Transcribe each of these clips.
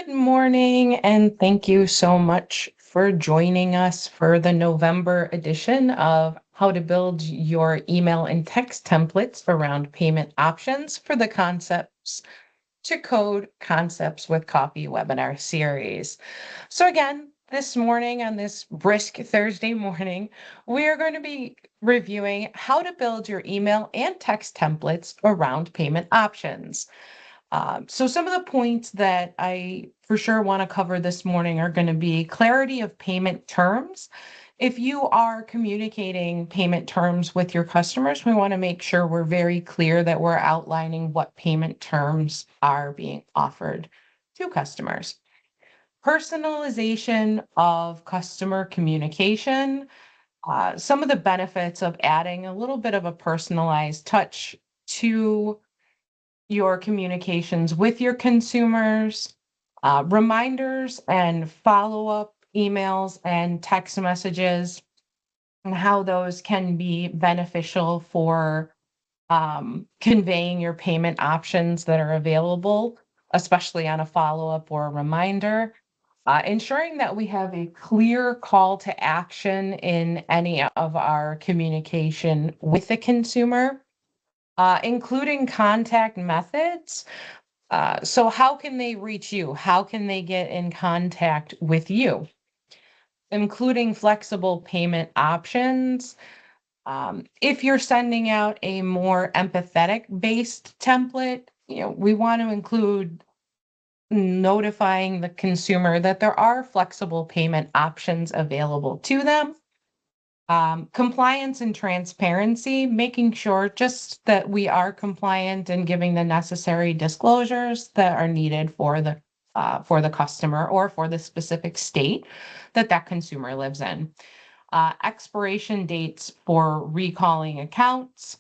Good morning, and thank you so much for joining us for the November edition of How to Build Your Email and Text Templates Around Payment Options for the Concepts to Code Concepts with Coffee webinar series. So, again, this morning on this brisk Thursday morning, we are going to be reviewing how to build your email and text templates around payment options. So some of the points that I for sure want to cover this morning are going to be clarity of payment terms. If you are communicating payment terms with your customers, we want to make sure we're very clear that we're outlining what payment terms are being offered to customers. Personalization of customer communication. Some of the benefits of adding a little bit of a personalized touch to your communications with your consumers, reminders and follow-up emails and text messages, and how those can be beneficial for conveying your payment options that are available, especially on a follow-up or a reminder. Ensuring that we have a clear call to action in any of our communication with the consumer, including contact methods. So how can they reach you? How can they get in contact with you? Including flexible payment options. If you're sending out a more empathetic based template, we want to include notifying the consumer that there are flexible payment options available to them. Compliance and transparency, making sure just that we are compliant and giving the necessary disclosures that are needed for the customer or for the specific state that that consumer lives in. Expiration dates for recalling accounts,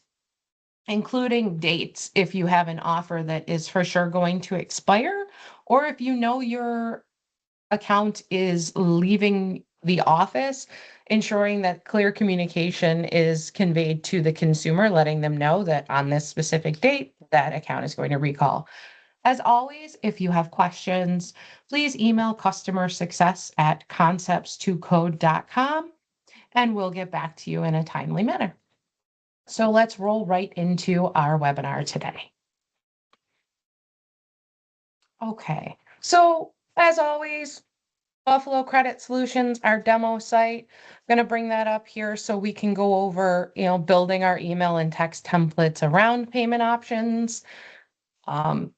including dates if you have an offer that is for sure going to expire, or if you know your account is leaving the office, ensuring that clear communication is conveyed to the consumer, letting them know that on this specific date, that account is going to recall. As always, if you have questions, please email customer success at concepts2code.com and we'll get back to you in a timely manner. So let's roll right into our webinar today. Okay, so as always, Buffalo Credit Solutions, our demo site. I'm going to bring that up here so we can go over, building our email and text templates around payment options. I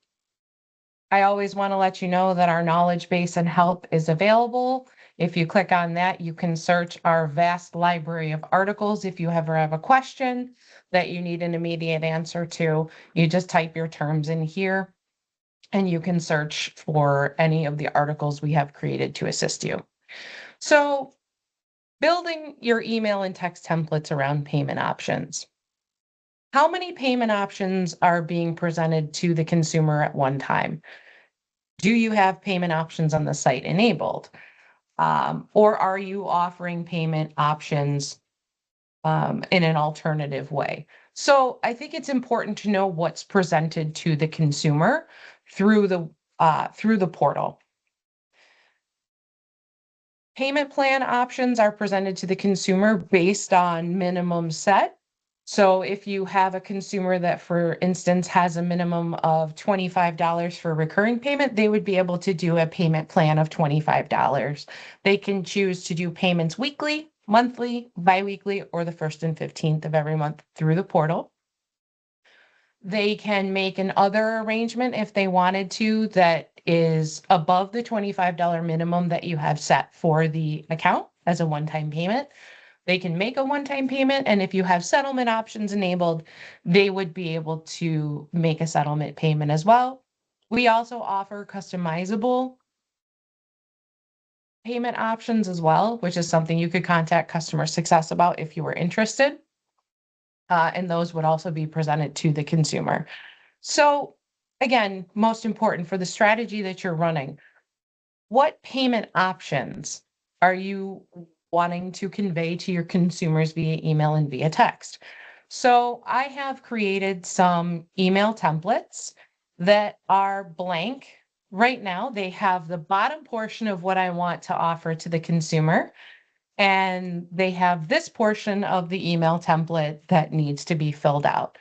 always want to let you know that our knowledge base and help is available. If you click on that, you can search our vast library of articles. If you ever have a question that you need an immediate answer to, you just type your terms in here and you can search for any of the articles we have created to assist you. So, building your email and text templates around payment options. How many payment options are being presented to the consumer at one time? Do you have payment options on the site enabled? Or are you offering payment options in an alternative way? So I think it's important to know what's presented to the consumer through the portal. Payment plan options are presented to the consumer based on minimum set. So if you have a consumer that, for instance, has a minimum of $25 for recurring payment, they would be able to do a payment plan of $25. They can choose to do payments weekly, monthly, biweekly, or the 1st and 15th of every month through the portal. They can make an other arrangement if they wanted to that is above the $25 minimum that you have set for the account as a one-time payment. They can make a one-time payment, and if you have settlement options enabled, they would be able to make a settlement payment as well. We also offer customizable payment options as well, which is something you could contact customer success about if you were interested. And those would also be presented to the consumer. So again, most important for the strategy that you're running, what payment options are you wanting to convey to your consumers via email and via text? So I have created some email templates that are blank right now they have the bottom portion of what I want to offer to the consumer, and they have this portion of the email template that needs to be filled out.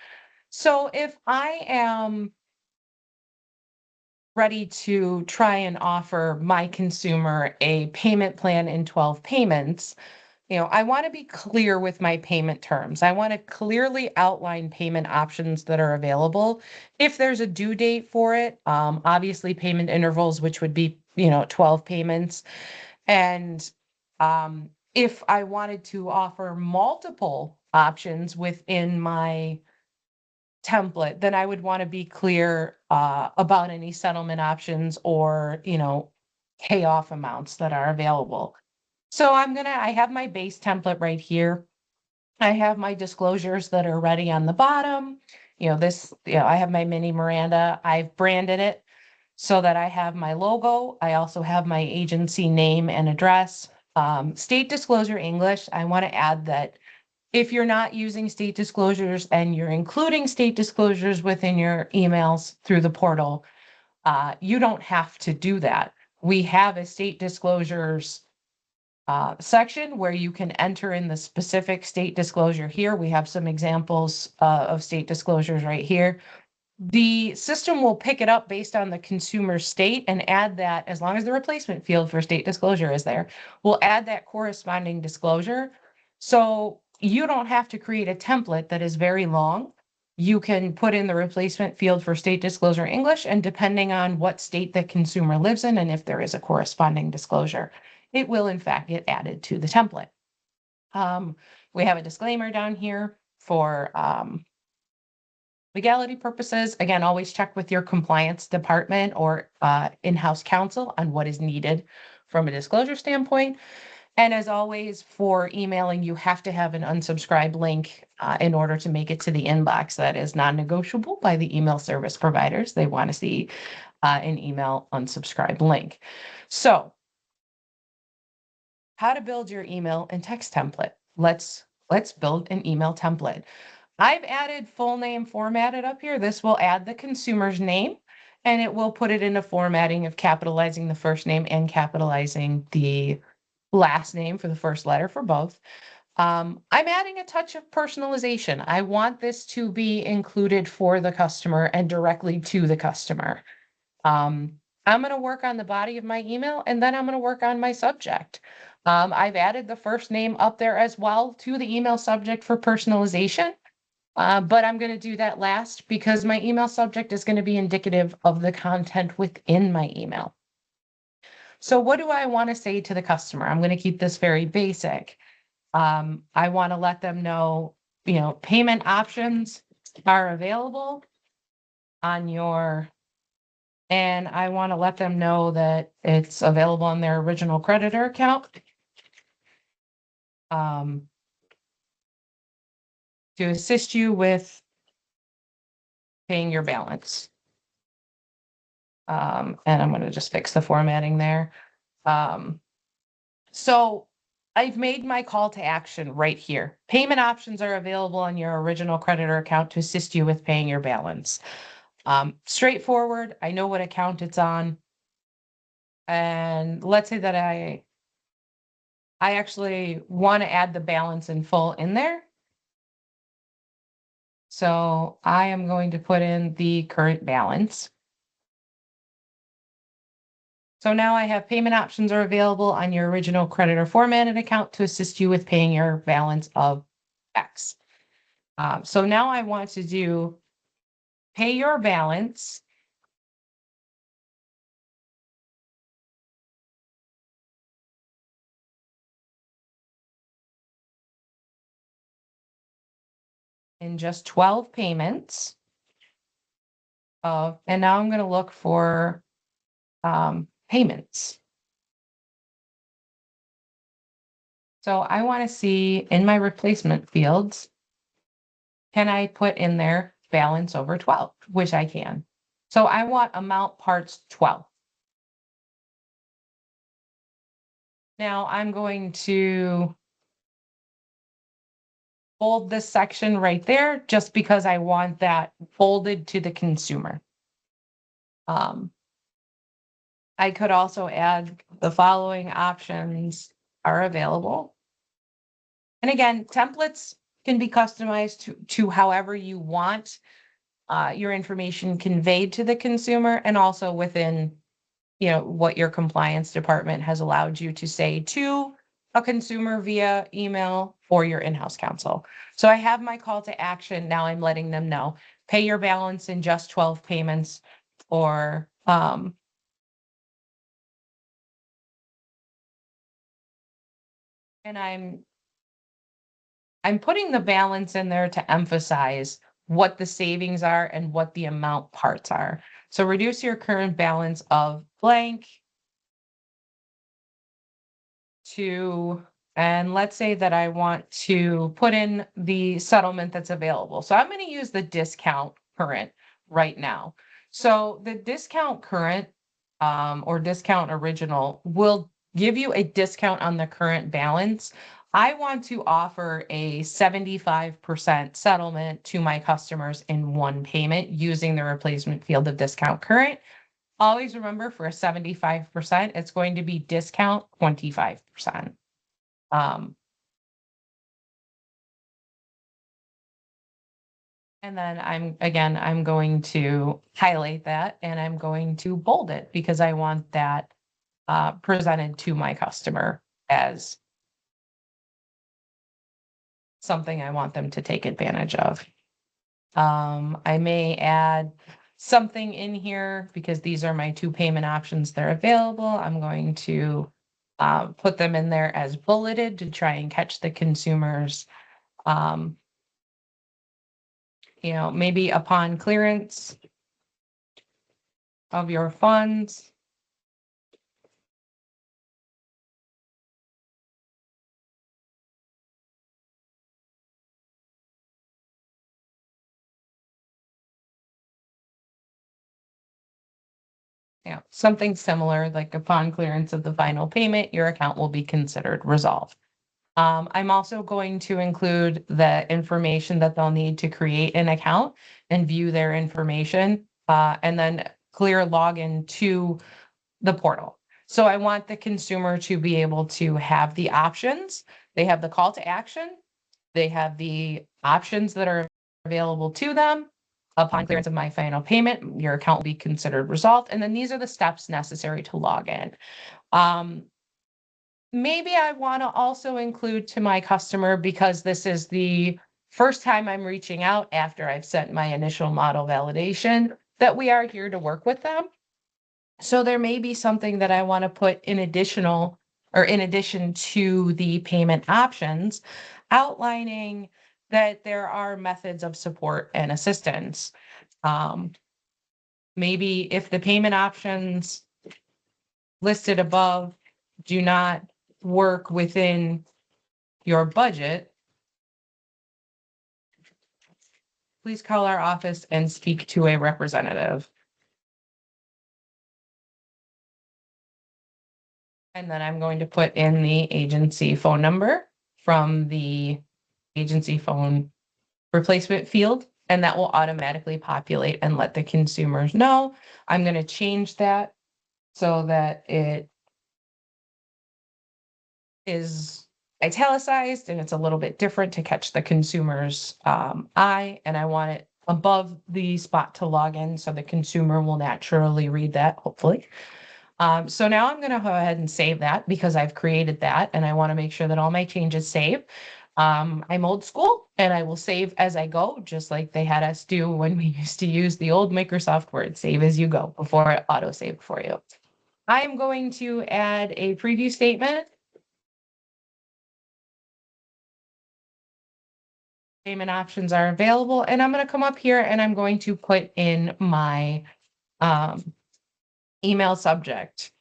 So if I am ready to try and offer my consumer a payment plan in 12 payments, I want to be clear with my payment terms. I want to clearly outline payment options that are available. If there's a due date for it, obviously payment intervals, which would be, 12 payments. And if I wanted to offer multiple options within my template, then I would want to be clear about any settlement options or, payoff amounts that are available. So I have my base template right here. I have my disclosures that are ready on the bottom. I have my mini Miranda. I've branded it so that I have my logo. I also have my agency name and address. State disclosure English. I want to add that if you're not using state disclosures and you're including state disclosures within your emails through the portal, you don't have to do that. We have a state disclosures section where you can enter in the specific state disclosure here. We have some examples of state disclosures right here. The system will pick it up based on the consumer state and add that, as long as the replacement field for state disclosure is there, we'll add that corresponding disclosure. So you don't have to create a template that is very long. You can put in the replacement field for state disclosure English, and depending on what state the consumer lives in and if there is a corresponding disclosure, it will in fact get added to the template. We have a disclaimer down here for legality purposes. Again, always check with your compliance department or in-house counsel on what is needed from a disclosure standpoint. And as always, for emailing, you have to have an unsubscribe link in order to make it to the inbox. That is non-negotiable by the email service providers. They want to see an email unsubscribe link. So how to build your email and text template. Let's build an email template. I've added full name formatted up here. This will add the consumer's name, and it will put it in a formatting of capitalizing the first name and capitalizing the last name for the first letter for both. I'm adding a touch of personalization. I want this to be included for the customer and directly to the customer. I'm going to work on the body of my email, and then I'm going to work on my subject. I've added the first name up there as well to the email subject for personalization. But I'm going to do that last because my email subject is going to be indicative of the content within my email. So what do I want to say to the customer? I'm going to keep this very basic. I want to let them know, payment options are available on and I want to let them know that it's available on their original creditor account. To assist you with paying your balance. And I'm going to just fix the formatting there. So I've made my call to action right here. Payment options are available on your original creditor account to assist you with paying your balance. Straightforward. I know what account it's on. And let's say that I actually want to add the balance in full in there. So I am going to put in the current balance. So now I have payment options are available on your original creditor formatted account to assist you with paying your balance of X. So now I want to do pay your balance in just 12 payments and now I'm going to look for payments. So I want to see in my replacement fields, can I put in there balance over 12, which I can. So I want amount parts 12. Now I'm going to bold this section right there just because I want that folded to the consumer. I could also add the following options are available. And again, templates can be customized to however you want your information conveyed to the consumer, and also within, what your compliance department has allowed you to say to a consumer via email or your in-house counsel. So I have my call to action. Now I'm letting them know, pay your balance in just 12 payments, or and I'm putting the balance in there to emphasize what the savings are and what the amount parts are. So reduce your current balance of blank to, and let's say that I want to put in the settlement that's available. So I'm going to use the discount current right now. So the discount current or discount original will give you a discount on the current balance. I want to offer a 75% settlement to my customers in one payment using the replacement field of discount current. Always remember, for a 75%, it's going to be discount 25%. Um, and then I'm going to highlight that and I'm going to bold it because I want that presented to my customer as something I want them to take advantage of. I may add something in here because these are my two payment options that are available. I'm going to put them in there as bulleted to try and catch the consumers. Um, maybe upon clearance of your funds. Something similar, like upon clearance of the final payment, your account will be considered resolved. I'm also going to include the information that they'll need to create an account and view their information, and then clear login to the portal. So I want the consumer to be able to have the options. They have the call to action. They have the options that are available to them. Upon clearance of my final payment, your account will be considered resolved. And then these are the steps necessary to log in. Maybe I want to also include to my customer, because this is the first time I'm reaching out after I've sent my initial model validation, that we are here to work with them. So there may be something that I want to put in addition to the payment options, outlining that there are methods of support and assistance. Maybe if the payment options listed above do not work within your budget, please call our office and speak to a representative. And then I'm going to put in the agency phone number from the agency phone replacement field, and that will automatically populate and let the consumers know. I'm going to change that so that it is italicized and it's a little bit different to catch the consumer's eye. And I want it above the spot to log in so the consumer will naturally read that, hopefully. So now I'm going to go ahead and save that because I've created that and I want to make sure that all my changes save. I'm old school and I will save as I go, just like they had us do when we used to use the old Microsoft Word, save as you go before it auto-saved for you. I am going to add a preview statement. Payment options are available, and I'm going to come up here and I'm going to put in my email subject.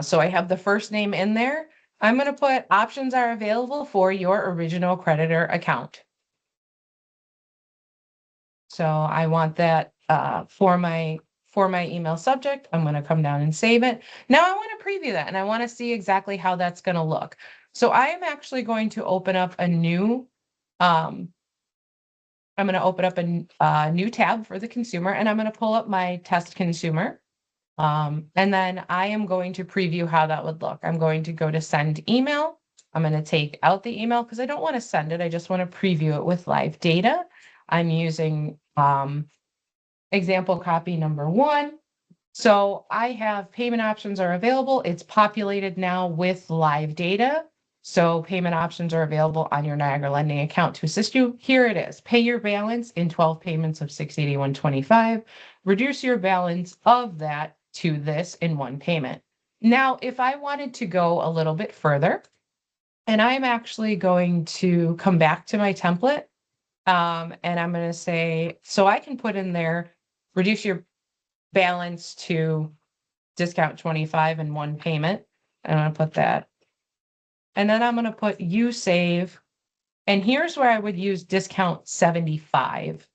So I have the first name in there. I'm going to put options are available for your original creditor account. So I want that for my email subject. I'm going to come down and save it. Now I want to preview that and I want to see exactly how that's going to look. So I am actually going to open up a new I'm going to open up a new tab for the consumer, and I'm going to pull up my test consumer. And then I am going to preview how that would look. I'm going to go to send email. I'm going to take out the email because I don't want to send it. I just want to preview it with live data. I'm using example copy number 1. So I have payment options are available. It's populated now with live data. So payment options are available on your Niagara Lending account to assist you. Here it is. Pay your balance in 12 payments of $681.25. Reduce your balance of that to this in one payment. Now, if I wanted to go a little bit further, and I'm actually going to come back to my template, and I'm going to say, so I can put in there, reduce your balance to discount 25 in one payment. I'm going to put that. And then I'm going to put you save. And here's where I would use discount 75.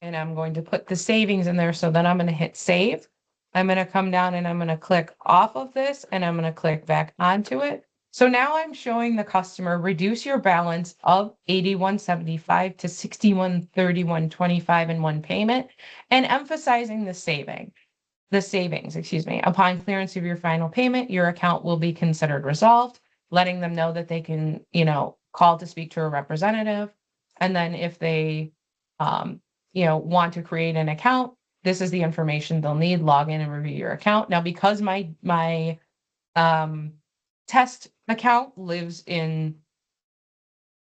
And I'm going to put the savings in there. So then I'm going to hit save. I'm going to come down and I'm going to click off of this and I'm going to click back onto it. So now I'm showing the customer reduce your balance of $81.75 to $61.31.25 in one payment and emphasizing the savings, excuse me. Upon clearance of your final payment, your account will be considered resolved, letting them know that they can, call to speak to a representative. And then if they, want to create an account, this is the information they'll need, log in and review your account. Now, because my test account lives in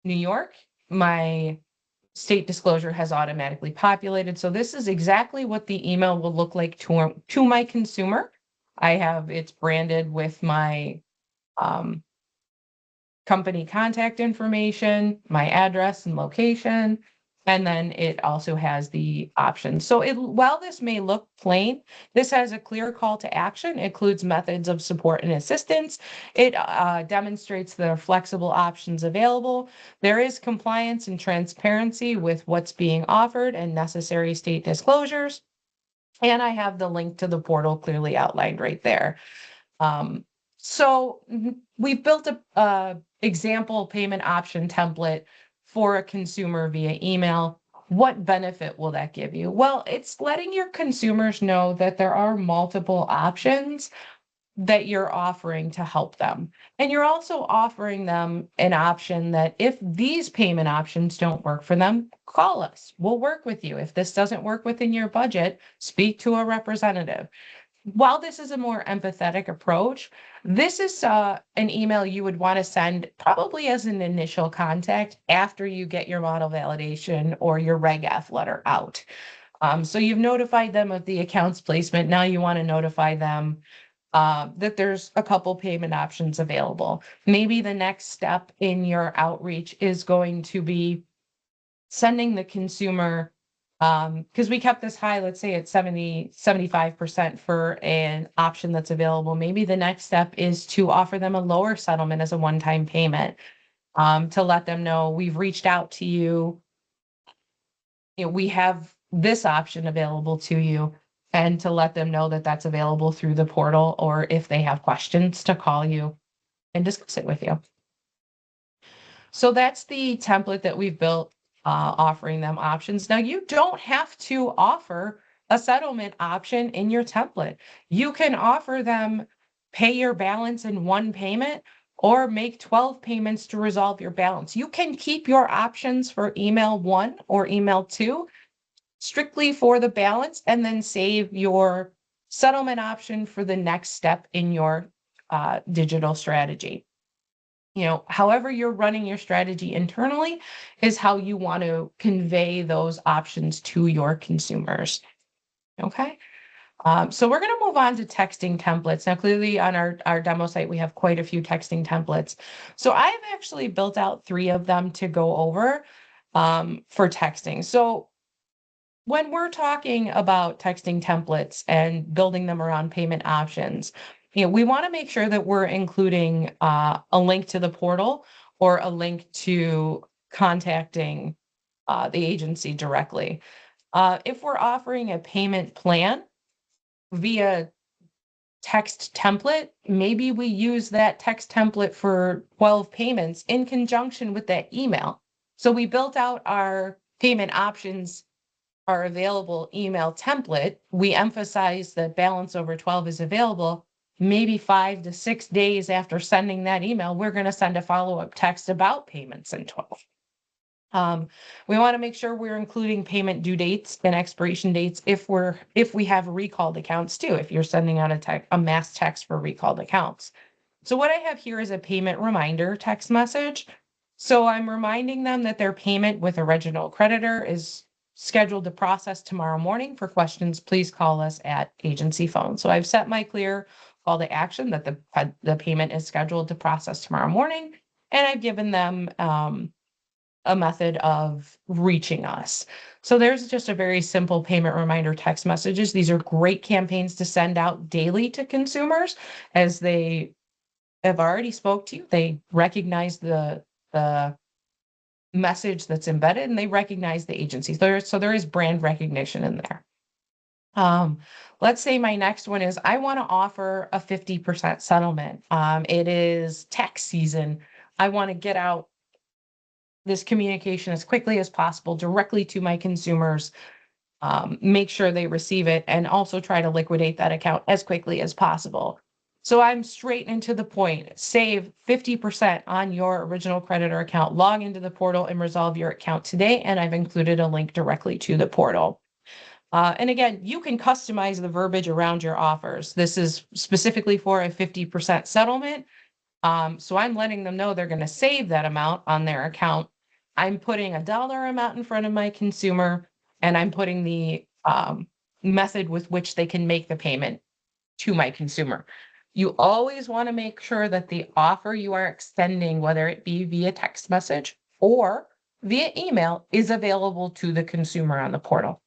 New York, my state disclosure has automatically populated. So this is exactly what the email will look like to my consumer. It's branded with my company contact information, my address and location, and then it also has the options. So while this may look plain, this has a clear call to action, includes methods of support and assistance. It demonstrates the flexible options available. There is compliance and transparency with what's being offered and necessary state disclosures. And I have the link to the portal clearly outlined right there. So we've built a example payment option template for a consumer via email. What benefit will that give you? Well, it's letting your consumers know that there are multiple options that you're offering to help them. And you're also offering them an option that if these payment options don't work for them, call us. We'll work with you. If this doesn't work within your budget, speak to a representative. While this is a more empathetic approach, this is an email you would want to send probably as an initial contact after you get your model validation or your Reg F letter out. So you've notified them of the accounts placement. Now you want to notify them that there's a couple payment options available. Maybe the next step in your outreach is going to be sending the consumer, because we kept this high, let's say it's 75% for an option that's available. Maybe the next step is to offer them a lower settlement as a one-time payment, to let them know we've reached out to you. We have this option available to you, and to let them know that that's available through the portal, or if they have questions, to call you and discuss it with you. So that's the template that we've built, offering them options. Now, you don't have to offer a settlement option in your template. You can offer them pay your balance in one payment or make 12 payments to resolve your balance. You can keep your options for email 1 or email 2 strictly for the balance, and then save your settlement option for the next step in your digital strategy. However you're running your strategy internally is how you want to convey those options to your consumers. Okay. So we're going to move on to texting templates. Now, clearly on our demo site, we have quite a few texting templates. So I've actually built out 3 of them to go over for texting. So when we're talking about texting templates and building them around payment options, we want to make sure that we're including a link to the portal or a link to contacting the agency directly. If we're offering a payment plan via text template, maybe we use that text template for 12 payments in conjunction with that email. So we built out our payment options our available email template, we emphasize that balance over 12 is available. Maybe 5 to 6 days after sending that email, we're going to send a follow-up text about payments in 12. We want to make sure we're including payment due dates and expiration dates if we have recalled accounts too, if you're sending out a mass text for recalled accounts. So what I have here is a payment reminder text message. So I'm reminding them that their payment with original creditor is scheduled to process tomorrow morning. For questions, please call us at agency phone. So I've set my clear call to action that the payment is scheduled to process tomorrow morning, and I've given them a method of reaching us. So there's just a very simple payment reminder text messages. These are great campaigns to send out daily to consumers as they have already spoke to you. They recognize the message that's embedded and they recognize the agency. So there is brand recognition in there. Let's say my next one is I want to offer a 50% settlement. It is tax season. I want to get out this communication as quickly as possible directly to my consumers, make sure they receive it, and also try to liquidate that account as quickly as possible. So I'm straight into the point. Save 50% on your original creditor account. Log into the portal and resolve your account today. And I've included a link directly to the portal. And again, you can customize the verbiage around your offers. This is specifically for a 50% settlement. So I'm letting them know they're going to save that amount on their account. I'm putting a dollar amount in front of my consumer, and I'm putting the method with which they can make the payment to my consumer. You always want to make sure that the offer you are extending, whether it be via text message or via email, is available to the consumer on the portal.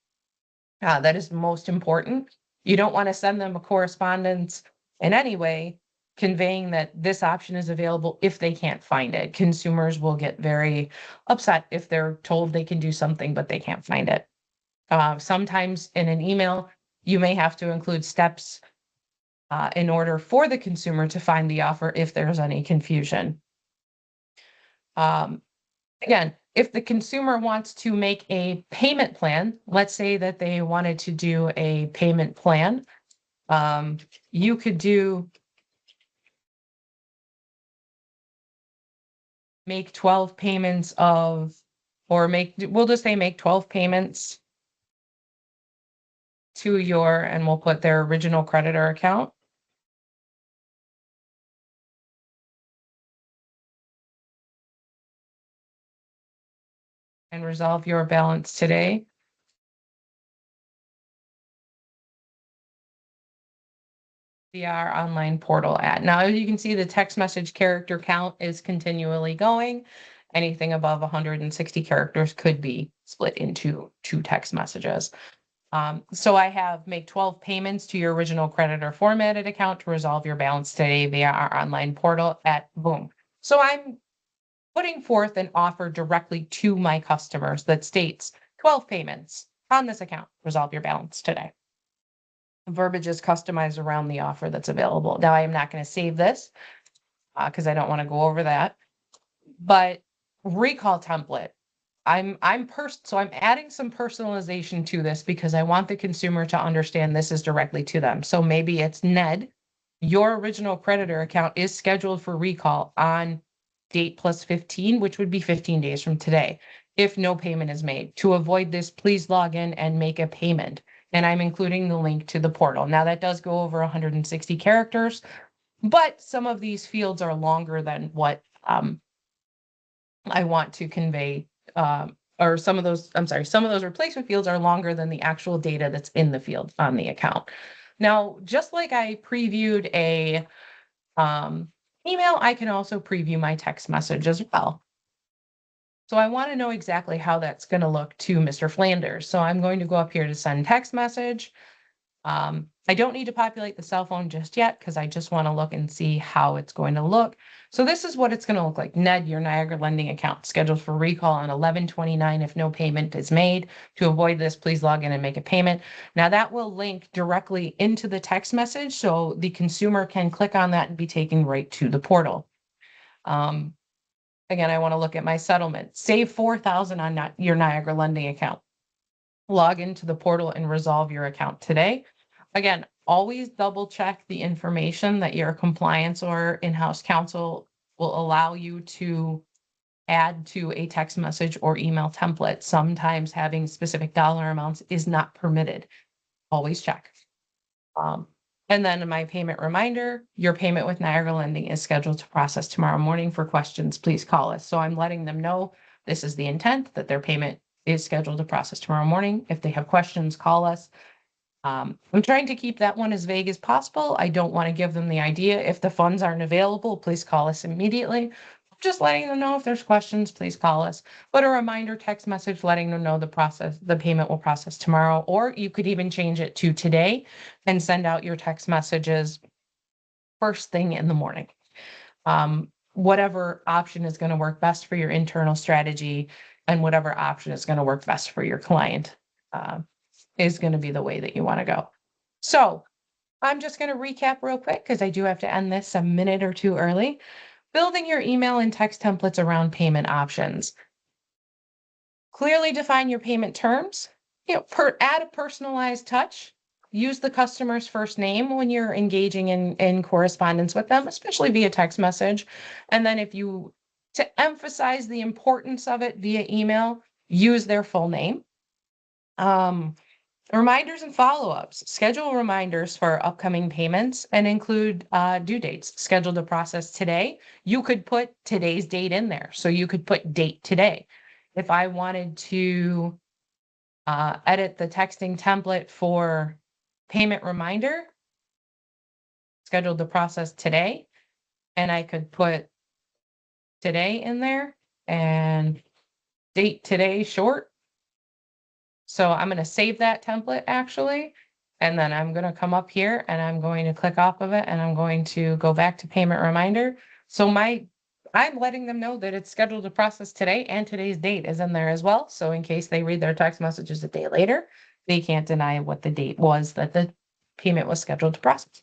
That is most important. You don't want to send them a correspondence in any way conveying that this option is available if they can't find it. Consumers will get very upset if they're told they can do something, but they can't find it. Sometimes in an email, you may have to include steps in order for the consumer to find the offer if there's any confusion. Again, if the consumer wants to make a payment plan, let's say that they wanted to do a payment plan, you could do make 12 payments of, or we'll just say make 12 payments to your, and we'll put their original creditor account. And resolve your balance today. Our online portal ad. Now, as you can see, the text message character count is continually going. Anything above 160 characters could be split into 2 text messages. So I have make 12 payments to your original creditor formatted account to resolve your balance today via our online portal at boom. So I'm putting forth an offer directly to my customers that states 12 payments on this account, resolve your balance today. Verbiage is customized around the offer that's available. Now, I am not going to save this because I don't want to go over that. But recall template, I'm adding some personalization to this because I want the consumer to understand this is directly to them. So maybe it's Ned, your original creditor account is scheduled for recall on date plus 15, which would be 15 days from today, if no payment is made. To avoid this, please log in and make a payment. And I'm including the link to the portal. Now that does go over 160 characters, but some of these fields are longer than what I want to convey, or some of those replacement fields are longer than the actual data that's in the field on the account. Now, just like I previewed a email, I can also preview my text message as well. So I want to know exactly how that's going to look to Mr. Flanders. So I'm going to go up here to send text message. I don't need to populate the cell phone just yet because I just want to look and see how it's going to look. So this is what it's going to look like. Ned, your Niagara lending account scheduled for recall on 11/29 if no payment is made. To avoid this, please log in and make a payment. Now that will link directly into the text message so the consumer can click on that and be taken right to the portal. Again, I want to look at my settlement. Save $4,000 on your Niagara lending account. log into the portal and resolve your account today. Again, always double check the information that your compliance or in-house counsel will allow you to add to a text message or email template. Sometimes having specific dollar amounts is not permitted. Always check. And then my payment reminder, your payment with Niagara Lending is scheduled to process tomorrow morning. For questions, please call us. So I'm letting them know this is the intent, that their payment is scheduled to process tomorrow morning. If they have questions, call us. I'm trying to keep that one as vague as possible. I don't want to give them the idea. If the funds aren't available, please call us immediately. Just letting them know if there's questions, please call us. But a reminder text message letting them know the payment will process tomorrow, or you could even change it to today and send out your text messages first thing in the morning. Whatever option is going to work best for your internal strategy and whatever option is going to work best for your client is going to be the way that you want to go. So I'm just going to recap real quick because I do have to end this a minute or two early. Building your email and text templates around payment options. Clearly define your payment terms. Add a personalized touch. Use the customer's first name when you're engaging in correspondence with them, especially via text message. And then to emphasize the importance of it via email, use their full name. Reminders and follow-ups. Schedule reminders for upcoming payments and include due dates scheduled to process today. You could put today's date in there. So you could put date today. If I wanted to edit the texting template for payment reminder, scheduled to process today, and I could put today in there and date today short. So I'm going to save that template actually, and then I'm going to come up here and I'm going to click off of it and I'm going to go back to payment reminder. So I'm letting them know that it's scheduled to process today and today's date is in there as well. So in case they read their text messages a day later, they can't deny what the date was that the payment was scheduled to process.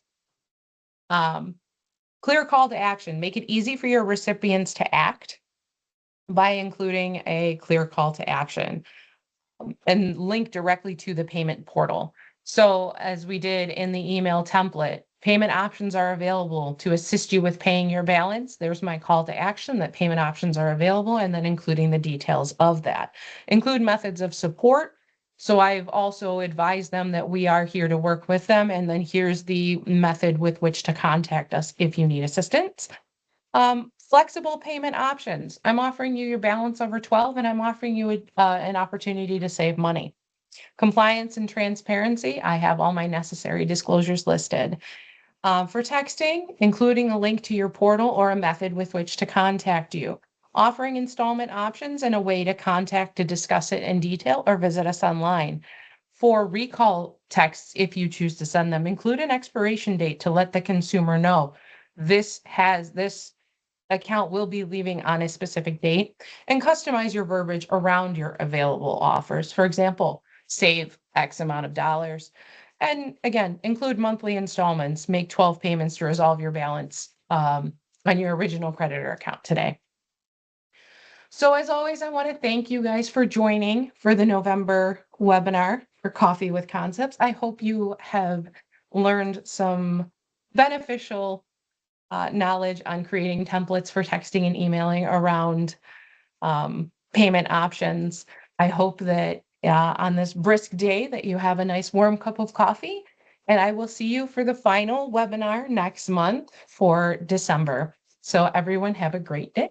Clear call to action. Make it easy for your recipients to act by including a clear call to action and link directly to the payment portal. So as we did in the email template, payment options are available to assist you with paying your balance. There's my call to action that payment options are available, and then including the details of that. Include methods of support. So I've also advised them that we are here to work with them, and then here's the method with which to contact us if you need assistance. Flexible payment options. I'm offering you your balance over 12 and I'm offering you an opportunity to save money. Compliance and transparency. I have all my necessary disclosures listed. For texting, including a link to your portal or a method with which to contact you. Offering installment options and a way to contact to discuss it in detail or visit us online. For recall texts, if you choose to send them, include an expiration date to let the consumer know this account will be leaving on a specific date, and customize your verbiage around your available offers. For example, save X amount of dollars. And again, include monthly installments, make 12 payments to resolve your balance on your original creditor account today. So as always, I want to thank you guys for joining for the November webinar for Coffee with Concepts. I hope you have learned some beneficial knowledge on creating templates for texting and emailing around payment options. I hope that on this brisk day that you have a nice warm cup of coffee, and I will see you for the final webinar next month for December. So everyone have a great day.